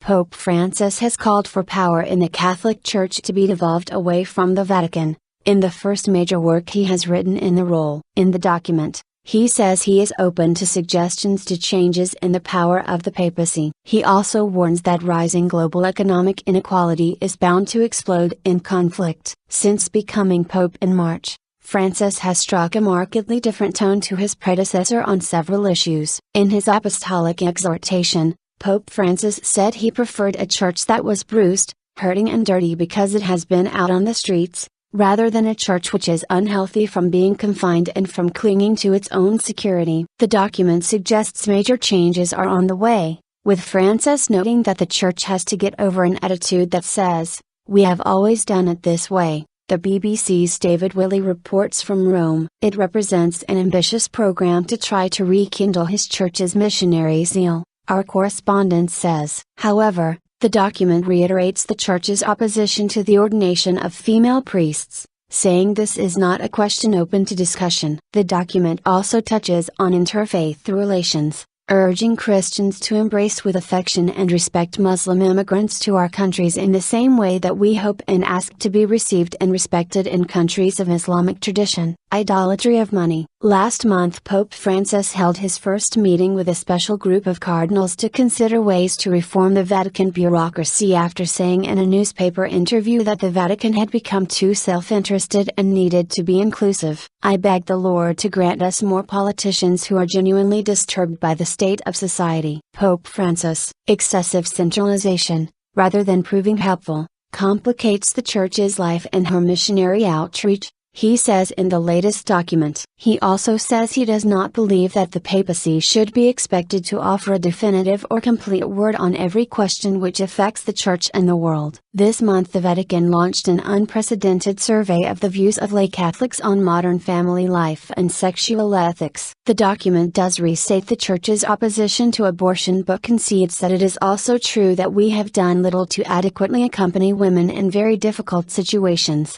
Pope Francis has called for power in the Catholic Church to be devolved away from the Vatican, in the first major work he has written in the role. In the document, he says he is open to suggestions to changes in the power of the papacy. He also warns that rising global economic inequality is bound to explode in conflict. Since becoming Pope in March, Francis has struck a markedly different tone to his predecessor on several issues. In his apostolic exhortation, Pope Francis said he preferred a church that was bruised, hurting and dirty because it has been out on the streets, rather than a church which is unhealthy from being confined and from clinging to its own security. The document suggests major changes are on the way, with Francis noting that the church has to get over an attitude that says, "We have always done it this way." The BBC's David Willey reports from Rome. It represents an ambitious program to try to rekindle his church's missionary zeal, our correspondent says. However, the document reiterates the Church's opposition to the ordination of female priests, saying this is not a question open to discussion. The document also touches on interfaith relations, urging Christians to embrace with affection and respect Muslim immigrants to our countries in the same way that we hope and ask to be received and respected in countries of Islamic tradition. Idolatry of money. Last month Pope Francis held his first meeting with a special group of cardinals to consider ways to reform the Vatican bureaucracy after saying in a newspaper interview that the Vatican had become too self-interested and needed to be inclusive. "I beg the Lord to grant us more politicians who are genuinely disturbed by the state of society." Pope Francis, excessive centralization, rather than proving helpful, complicates the Church's life and her missionary outreach, he says in the latest document. He also says he does not believe that the papacy should be expected to offer a definitive or complete word on every question which affects the Church and the world. This month the Vatican launched an unprecedented survey of the views of lay Catholics on modern family life and sexual ethics. The document does restate the Church's opposition to abortion but concedes that it is also true that we have done little to adequately accompany women in very difficult situations,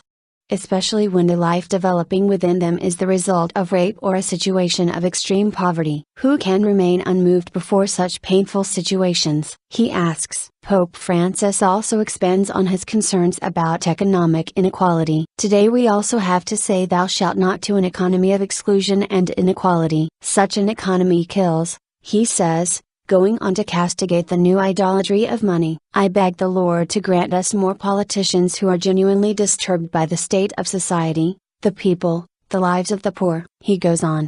especially when the life developing within them is the result of rape or a situation of extreme poverty. Who can remain unmoved before such painful situations? He asks. Pope Francis also expands on his concerns about economic inequality. Today we also have to say thou shalt not to an economy of exclusion and inequality. Such an economy kills, he says, going on to castigate the new idolatry of money. "I beg the Lord to grant us more politicians who are genuinely disturbed by the state of society, the people, the lives of the poor." He goes on,